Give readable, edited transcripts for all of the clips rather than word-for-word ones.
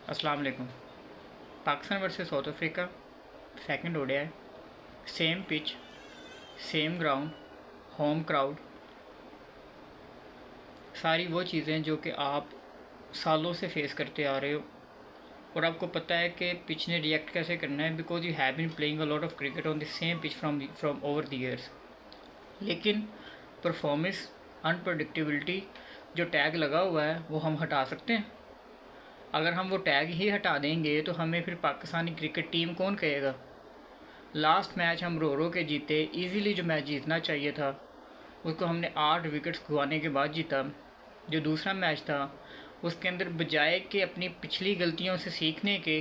अस्सलाम वालेकुम। Pakistan versus south Africa, second ODI, same pitch, same ground, home crowd, सारी वो चीज़ें जो कि आप सालों से फेस करते आ रहे हो और आपको पता है कि पिच ने रिएक्ट कैसे करना है, because you have been playing a lot of cricket on the same pitch from over the years. लेकिन परफॉर्मेंस, अनप्रडिक्टेबिलिटी जो टैग लगा हुआ है वो हम हटा सकते हैं। अगर हम वो टैग ही हटा देंगे तो हमें फिर पाकिस्तानी क्रिकेट टीम कौन कहेगा। लास्ट मैच हम रो के जीते, इजीली जो मैच जीतना चाहिए था उसको हमने 8 विकेट्स खुआने के बाद जीता। जो दूसरा मैच था उसके अंदर बजाय कि अपनी पिछली गलतियों से सीखने के,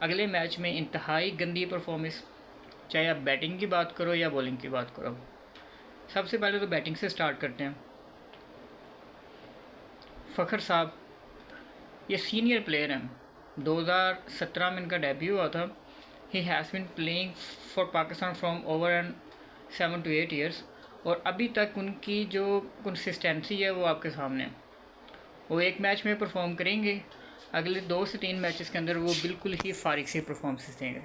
अगले मैच में इंतहाई गंदी परफॉर्मेंस। चाहे आप बैटिंग की बात करो या बॉलिंग की बात करो। सबसे पहले तो बैटिंग से स्टार्ट करते हैं। फ़खर साहब ये सीनियर प्लेयर हैं। 2017 में इनका डेब्यू हुआ था। He has been playing for Pakistan from over and 7 to 8 years, और अभी तक उनकी जो कंसिस्टेंसी है वो आपके सामने है। वो एक मैच में परफॉर्म करेंगे, अगले 2 से 3 मैचेस के अंदर वो बिल्कुल ही फारिग सी परफॉर्मेंस देंगे।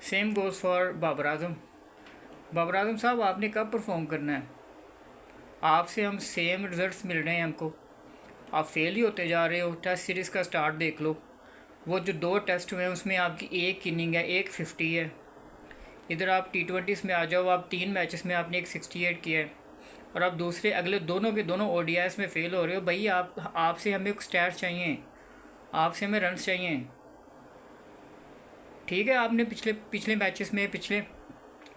Same goes for Babar Azam. Babar Azam साहब आपने कब परफॉर्म करना है? आपसे हम सेम रिजल्ट्स मिल रहे हैं हमको, आप फेल ही होते जा रहे हो। टेस्ट सीरीज़ का स्टार्ट देख लो, वो जो 2 टेस्ट हुए हैं उसमें आपकी एक इनिंग है, एक 50 है। इधर आप T20s में आ जाओ, आप 3 मैचेस में आपने एक 68 किया है और आप दूसरे अगले दोनों के दोनों ODIs में फेल हो रहे हो। भाई आपसे हमें स्टैट्स चाहिए, आपसे हमें रन्स चाहिए। ठीक है, आपने पिछले पिछले मैचेस में पिछले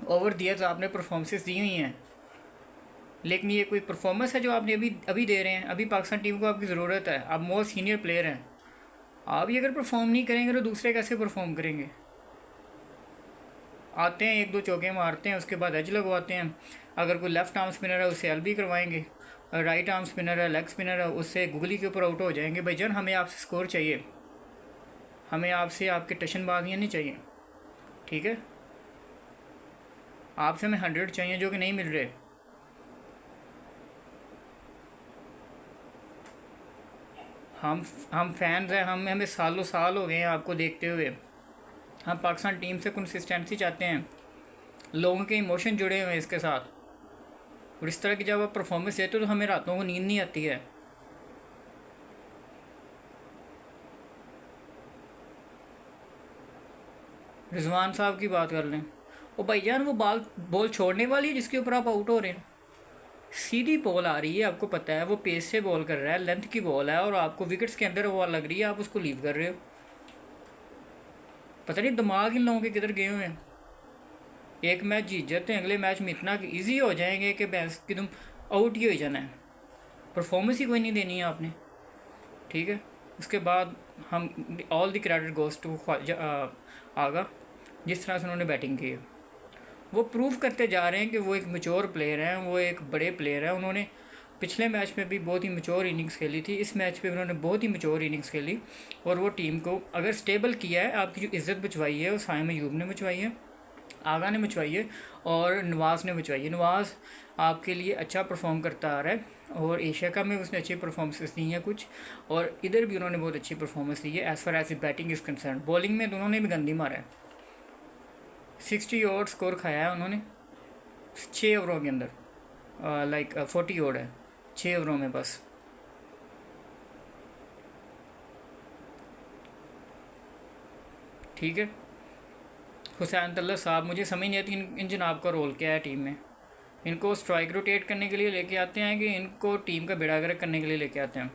ओवर दिया तो आपने परफॉर्मेंसेस दी हुई हैं, लेकिन ये कोई परफॉर्मेंस है जो आपने अभी अभी दे रहे हैं? अभी पाकिस्तान टीम को आपकी ज़रूरत है, आप मोस्ट सीनियर प्लेयर हैं। आप ये अगर परफॉर्म नहीं करेंगे तो दूसरे कैसे परफॉर्म करेंगे? आते हैं 1-2 चौके मारते हैं, उसके बाद एज लगवाते हैं। अगर कोई लेफ़्ट आर्म स्पिनर है उससे LB करवाएंगे, और राइट आर्म स्पिनर है, लेग स्पिनर है, उससे गुगली के ऊपर आउट हो जाएंगे। भाई जान, हमें आपसे स्कोर चाहिए, हमें आपसे आपके टशनबाजियाँ नहीं चाहिए। ठीक है, आपसे हमें 100 चाहिए जो कि नहीं मिल रहे। हम हम फैंस हैं, हमें सालों साल हो गए हैं आपको देखते हुए। हम पाकिस्तान टीम से कंसिस्टेंसी चाहते हैं, लोगों के इमोशन जुड़े हुए हैं इसके साथ, और इस तरह की जब आप परफॉर्मेंस देते हो तो हमें रातों को नींद नहीं आती है। रिजवान साहब की बात कर लें, ओ भाईजान वो बॉल छोड़ने वाली है जिसके ऊपर आप आउट हो रहे हैं। सीधी बॉल आ रही है, आपको पता है वो पेस से बॉल कर रहा है, लेंथ की बॉल है, और आपको विकेट्स के अंदर बॉल लग रही है, आप उसको लीव कर रहे हो। पता नहीं दिमाग इन लोगों के किधर गए हुए हैं। एक मैच जीत जाते हैं, अगले मैच में इतना ईजी हो जाएंगे कि भैंस कि तुम आउट ही हो जाना है, परफॉर्मेंस ही कोई नहीं देनी है आपने। ठीक है, उसके बाद हम all the credit goes to Agha, जिस तरह से उन्होंने बैटिंग की है। वो प्रूव करते जा रहे हैं कि वो एक मैच्योर प्लेयर हैं, वो एक बड़े प्लेयर हैं। उन्होंने पिछले मैच में भी बहुत ही मैच्योर इनिंग्स खेली थी, इस मैच पे उन्होंने बहुत ही मैच्योर इनिंग्स खेली, और वो टीम को अगर स्टेबल किया है। आपकी जो इज़्ज़त बचवाई है वो साइम अयूब ने बचवाई है, आगा ने बचवाई है, और नवाज़ ने बचवाई है। नवाज़ आपके लिए अच्छा परफॉर्म करता आ रहा है, और एशिया कप में उसने अच्छी परफॉर्मेंसेस दी हैं कुछ, और इधर भी उन्होंने बहुत अच्छी परफॉर्मेंस दी है। As far as batting is concerned, bowling में दोनों ने भी गंदी मारा है। 60 ओवर स्कोर खाया है उन्होंने 6 ओवरों के अंदर, 40 ओवर है 6 ओवरों में बस। ठीक है, हुसैन तल्ला साहब, मुझे समझ नहीं आती इन जनाब का रोल क्या है टीम में। इनको स्ट्राइक रोटेट करने के लिए लेके आते हैं कि इनको टीम का बेड़ा गर्क करने के लिए लेके आते हैं।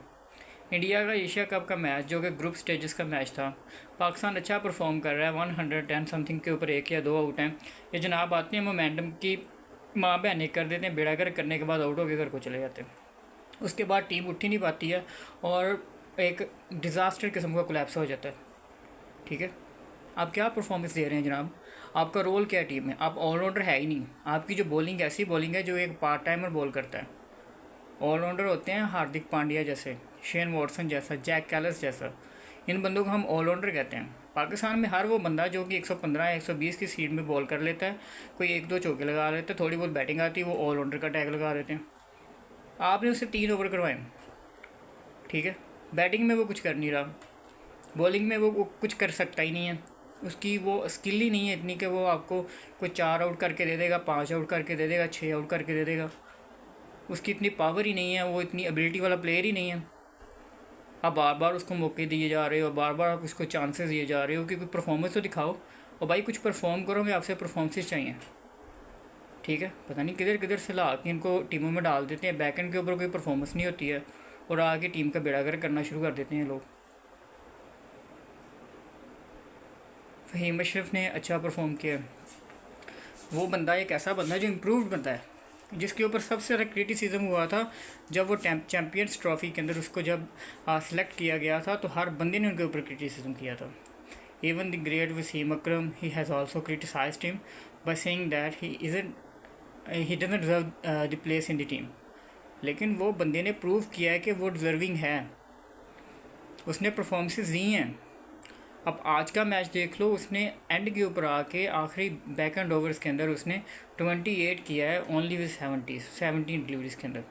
इंडिया का एशिया कप का मैच जो कि ग्रुप स्टेजेस का मैच था, पाकिस्तान अच्छा परफॉर्म कर रहा है, 110 समथिंग के ऊपर 1 या 2 आउट हैं। ये जनाब आते हैं, मोमेंटम की माँ बहने कर देते हैं, बेड़ा गर्क करने के बाद आउट होकर घर को चले जाते हैं। उसके बाद टीम उठ ही नहीं पाती है और एक डिज़ास्टर किस्म का कोलैप्स हो जाता है। ठीक है, आप क्या परफॉर्मेंस दे रहे हैं जनाब? आपका रोल क्या है टीम में? आप ऑलराउंडर है ही नहीं। आपकी जो बॉलिंग ऐसी बॉलिंग है जो एक पार्ट टाइमर बॉल करता है। ऑलराउंडर होते हैं हार्दिक पांड्या जैसे, शेन वॉटसन जैसा, जैक कैलिस जैसा, इन बंदों को हम ऑलराउंडर कहते हैं। पाकिस्तान में हर वो बंदा जो कि 115 या 120 की स्पीड में बॉल कर लेता है, कोई 1-2 चौके लगा लेता है, थोड़ी बहुत बैटिंग आती है, वो ऑलराउंडर का टैग लगा देते हैं। आपने उससे 3 ओवर करवाए। ठीक है, बैटिंग में वो कुछ कर नहीं रहा, बॉलिंग में वो कुछ कर सकता ही नहीं है, उसकी वो स्किल ही नहीं है इतनी कि वो आपको कोई 4 आउट करके दे देगा, 5 आउट करके दे देगा, 6 आउट करके दे देगा। उसकी इतनी पावर ही नहीं है, वो इतनी एबिलिटी वाला प्लेयर ही नहीं है। आप बार बार उसको मौके दिए जा रहे हो, बार बार आप उसको चांसेस दिए जा रहे हो कि कोई परफॉर्मेंस तो दिखाओ। और भाई कुछ परफॉर्म करो, हमें आपसे परफॉर्मेंसेस चाहिए। ठीक है, पता नहीं किधर किधर से ला के इनको टीमों में डाल देते हैं, बैक एंड के ऊपर कोई परफॉर्मेंस नहीं होती है और आगे टीम का बेड़ागर्क करना शुरू कर देते हैं लोग। फ़हीम अशरफ ने अच्छा परफॉर्म किया। वो बंदा एक ऐसा बंदा है जो इम्प्रूव्ड बंदा है, जिसके ऊपर सबसे ज़्यादा क्रिटिसिज्म हुआ था जब वो चैम्पियंस ट्रॉफी के अंदर उसको जब सिलेक्ट किया गया था, तो हर बंदे ने उनके ऊपर क्रिटिसिज्म किया था। Even the great Wasim Akram, he has also criticised him by saying that he doesn't deserve the place in the team. लेकिन वो बंदे ने प्रूव किया है कि वो डिज़र्विंग है, उसने परफॉर्मेंसेस दी हैं। अब आज का मैच देख लो, उसने एंड के ऊपर आके आखिरी बैक एंड ओवर्स के अंदर उसने 28 किया है ओनली विद 17 डिलीवरीज के अंदर,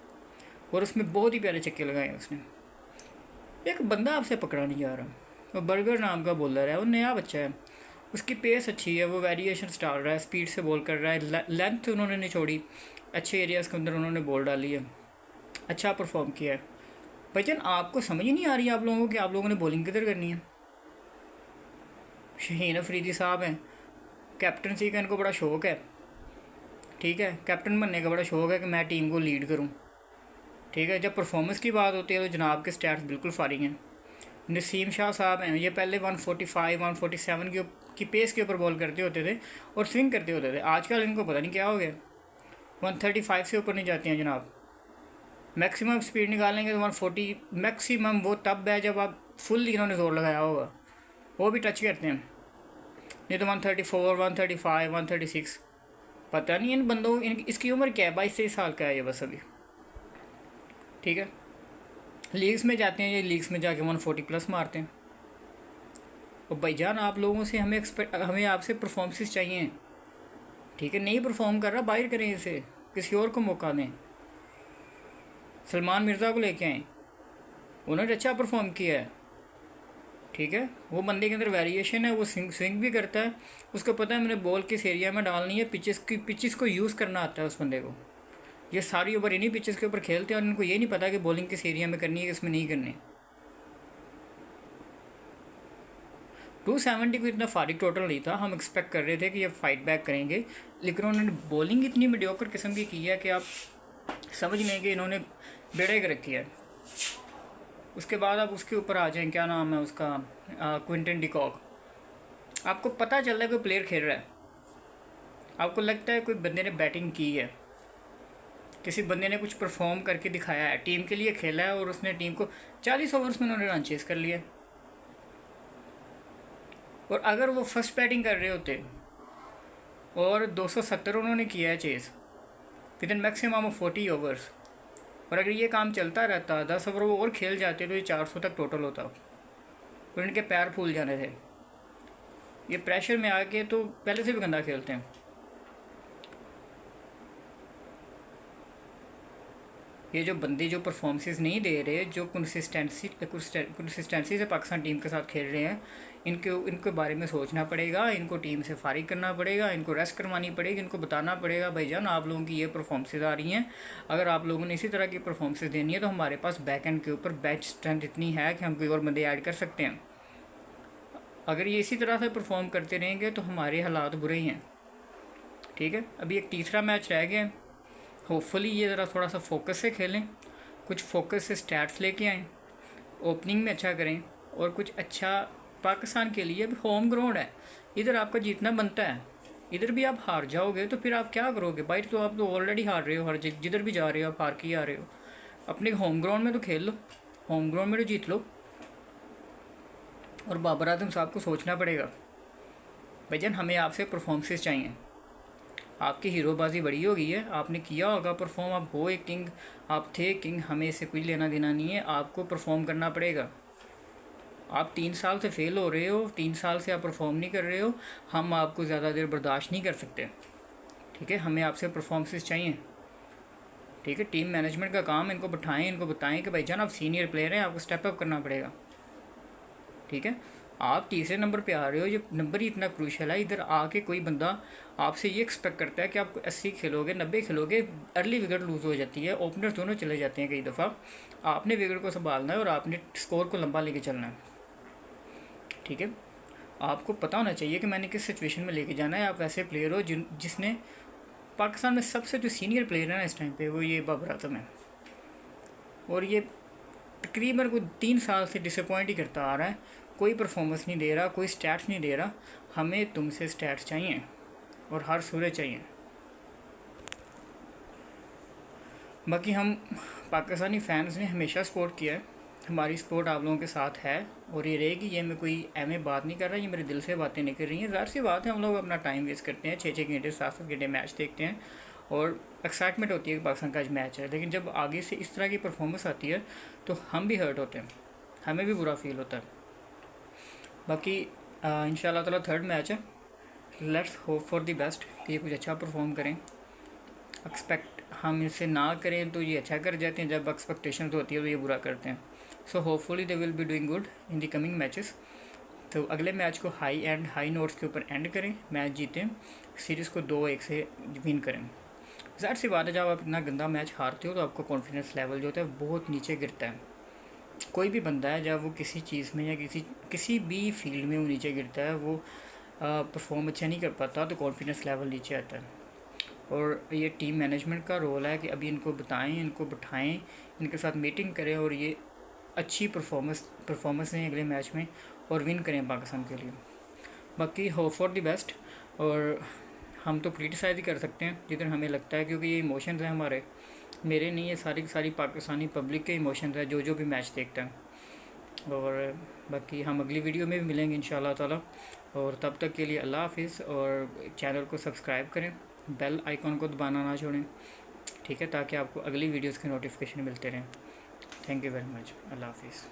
और उसमें बहुत ही प्यारे छक्के लगाए हैं उसने। एक बंदा आपसे पकड़ा नहीं जा रहा, वो बर्गर नाम का बॉलर है, वो नया बच्चा है, उसकी पेस अच्छी है, वो वेरिएशन डाल रहा है, स्पीड से बॉल कर रहा है, लेंथ उन्होंने नहीं छोड़ी, अच्छे एरियाज़ के अंदर उन्होंने बॉल डाली है, अच्छा परफॉर्म किया है। भाईजान आपको समझ ही नहीं आ रही आप लोगों को कि आप लोगों ने बॉलिंग किधर करनी है। शहीन अफरीदी साहब हैं, कैप्टनसी का इनको बड़ा शौक़ है। ठीक है, कैप्टन बनने का बड़ा शौक़ है कि मैं टीम को लीड करूं। ठीक है, जब परफॉर्मेंस की बात होती है तो जनाब के स्टैट्स बिल्कुल फारिग हैं। नसीम शाह साहब हैं, ये पहले 145 147 की पेस के ऊपर बॉल करते होते थे और स्विंग करते होते थे। आजकल इनको पता नहीं क्या हो गया, 135 से ऊपर नहीं जाते हैं जनाब। मैक्सिमम स्पीड निकालेंगे तो 140 मैक्सिमम वो तब है जब आप फुल इन्होंने जोर लगाया होगा, वो भी टच करते हैं, नहीं तो 134 135 136। पता नहीं इन बंदों इसकी उम्र क्या है, 22-23 साल का है ये बस अभी। ठीक है, लीग्स में जाते हैं, ये लीग्स में जाके 140 प्लस मारते हैं। और भाईजान आप लोगों से हमें आपसे परफॉर्मेंसेस चाहिए। ठीक है, नहीं परफॉर्म कर रहा, बाहर करें इसे, किसी और को मौका दें। सलमान मिर्ज़ा को लेके आएँ, उन्होंने अच्छा परफॉर्म किया है। ठीक है, वो बंदे के अंदर वेरिएशन है, वो स्विंग भी करता है, उसको पता है मैंने बॉल किस एरिया में डालनी है, पिचेस को यूज़ करना आता है उस बंदे को। ये सारी ओवर इन्हीं पिचेस के ऊपर खेलते हैं और इनको ये नहीं पता कि बॉलिंग किस एरिया में करनी है, किसमें नहीं करनी। 270 को इतना फारिग टोटल नहीं था, हम एक्सपेक्ट कर रहे थे कि ये फाइट बैक करेंगे, लेकिन उन्होंने बॉलिंग इतनी मीडियोकर किस्म की है कि आप समझ लें कि इन्होंने बेड़े कर रखी है। उसके बाद आप उसके ऊपर आ जाएं, क्या नाम है उसका, क्विंटन डिकॉक। आपको पता चल रहा है कोई प्लेयर खेल रहा है, आपको लगता है कोई बंदे ने बैटिंग की है, किसी बंदे ने कुछ परफॉर्म करके दिखाया है, टीम के लिए खेला है और उसने टीम को 40 ओवर्स में उन्होंने रन चेस कर लिया। और अगर वो फर्स्ट बैटिंग कर रहे होते और 270 उन्होंने किया है chase within maximum of 40 overs, और अगर ये काम चलता रहता 10 ओवर वो और खेल जाते तो ये 400 तक टोटल होता और इनके पैर फूल जाने थे। ये प्रेशर में आके तो पहले से भी गंदा खेलते हैं। ये जो बंदे जो परफॉर्मेंसेस नहीं दे रहे, जो कंसिस्टेंसी से पाकिस्तान टीम के साथ खेल रहे हैं, इनके बारे में सोचना पड़ेगा, इनको टीम से फारिग करना पड़ेगा, इनको रेस्ट करवानी पड़ेगी, इनको बताना पड़ेगा भाईजान आप लोगों की ये परफॉर्मेंसेस आ रही हैं, अगर आप लोगों ने इसी तरह की परफॉर्मेंसेस देनी है तो हमारे पास बैक एंड के ऊपर बेंच स्ट्रेंथ इतनी है कि हम कोई और बंदे ऐड कर सकते हैं। अगर ये इसी तरह से परफॉर्म करते रहेंगे तो हमारे हालात बुरे ही हैं। ठीक है, अभी एक तीसरा मैच रह गया, होपफुली ये ज़रा थोड़ा सा फोकस से खेलें, कुछ फोकस से स्टैट्स लेके आएँ, ओपनिंग में अच्छा करें और कुछ अच्छा पाकिस्तान के लिए। अभी होम ग्राउंड है, इधर आपका जीतना बनता है, इधर भी आप हार जाओगे तो फिर आप क्या करोगे भाई, तो आप तो ऑलरेडी हार रहे हो, हर जिधर भी जा रहे हो आप हार के ही आ रहे हो। अपने होम ग्राउंड में तो खेल लो, होम ग्राउंड में तो जीत लो। और बाबर आजम साहब को सोचना पड़ेगा भाईजान हमें आपसे परफॉर्मेंसेस चाहिए। आपकी हीरोबाजी बड़ी हो गई है, आपने किया होगा परफॉर्म, आप हो एक किंग, आप थे किंग, हमें इससे कोई लेना देना नहीं है, आपको परफॉर्म करना पड़ेगा। आप 3 साल से फेल हो रहे हो, 3 साल से आप परफॉर्म नहीं कर रहे हो, हम आपको ज़्यादा देर बर्दाश्त नहीं कर सकते। ठीक है, हमें आपसे परफॉर्मेंसेस चाहिए। ठीक है, टीम मैनेजमेंट का काम, इनको बिठाएं, इनको बताएं कि भाईजान आप सीनियर प्लेयर हैं, आपको स्टेप अप करना पड़ेगा। ठीक है, आप तीसरे नंबर पे आ रहे हो, ये नंबर ही इतना क्रूशल है। इधर आके कोई बंदा आपसे ये एक्सपेक्ट करता है कि आप 80 खेलोगे, 90 खेलोगे, अर्ली विकेट लूज़ हो जाती है, ओपनर्स दोनों चले जाते हैं कई दफ़ा। आपने विकेट को संभालना है और आपने स्कोर को लंबा लेके चलना है, ठीक है। आपको पता होना चाहिए कि मैंने किस सिचुएशन में लेके जाना है। आप ऐसे प्लेयर हो जिसने पाकिस्तान में सबसे जो सीनियर प्लेयर है ना इस टाइम पे, वो ये बाबर आजम है, और ये तकरीबन कोई 3 साल से डिसअपॉइंट ही करता आ रहा है। कोई परफॉर्मेंस नहीं दे रहा, कोई स्टैट्स नहीं दे रहा। हमें तुमसे स्टैट्स चाहिए और हर सूरत चाहिए। बाकी हम पाकिस्तानी फैंस ने हमेशा सपोर्ट किया है, हमारी सपोर्ट आप लोगों के साथ है और ये रहेगी। ये मैं कोई एम बात नहीं कर रहा, ये मेरे दिल से बातें नहीं कर रही हैं। ज़ाहिर सी बात है, हम लोग अपना टाइम वेस्ट करते हैं, 6-6 घंटे 7-7 घंटे मैच देखते हैं और एक्साइटमेंट होती है कि पाकिस्तान का आज मैच है। लेकिन जब आगे से इस तरह की परफॉर्मेंस आती है तो हम भी हर्ट होते हैं, हमें भी बुरा फील होता है। बाकी इंशाल्लाह ताला थर्ड मैच है, let's hope for the best कि ये कुछ अच्छा परफॉर्म करें। एक्सपेक्ट हम इसे ना करें तो ये अच्छा कर जाते हैं, जब एक्सपेक्टेशन होती है तो ये बुरा करते हैं। So hopefully they will be doing good in the coming matches. तो अगले मैच को हाई नोट्स के ऊपर एंड करें, मैच जीतें, सीरीज़ को 2-1 से विन करें। ज़ाहिर सी बात है, जब आप इतना गंदा मैच हारते हो तो आपका कॉन्फिडेंस लेवल जो होता है बहुत नीचे गिरता है। कोई भी बंदा है जब वो किसी चीज़ में या किसी भी फील्ड में वो नीचे गिरता है, वो परफॉर्म अच्छा नहीं कर पाता, तो कॉन्फिडेंस लेवल नीचे आता है। और ये टीम मैनेजमेंट का रोल है कि अभी इनको बताएं, इनको बिठाएं, इनके साथ मीटिंग करें और ये अच्छी परफॉर्मेंस दें अगले मैच में और विन करें पाकिस्तान के लिए। बाकी होप फॉर द बेस्ट। और हम तो क्रिटिसाइज़ ही कर सकते हैं जिधर हमें लगता है, क्योंकि ये इमोशंस हैं हमारे, मेरे नहीं, ये सारी की सारी पाकिस्तानी पब्लिक के इमोशंस हैं जो भी मैच देखता है। और बाकी हम अगली वीडियो में भी मिलेंगे इंशाल्लाह ताला, और तब तक के लिए अल्लाह हाफिज़। और चैनल को सब्सक्राइब करें, बेल आइकॉन को दबाना ना छोड़ें, ठीक है, ताकि आपको अगली वीडियोस के नोटिफिकेशन मिलते रहें। थैंक यू वेरी मच, अल्लाह हाफिज़।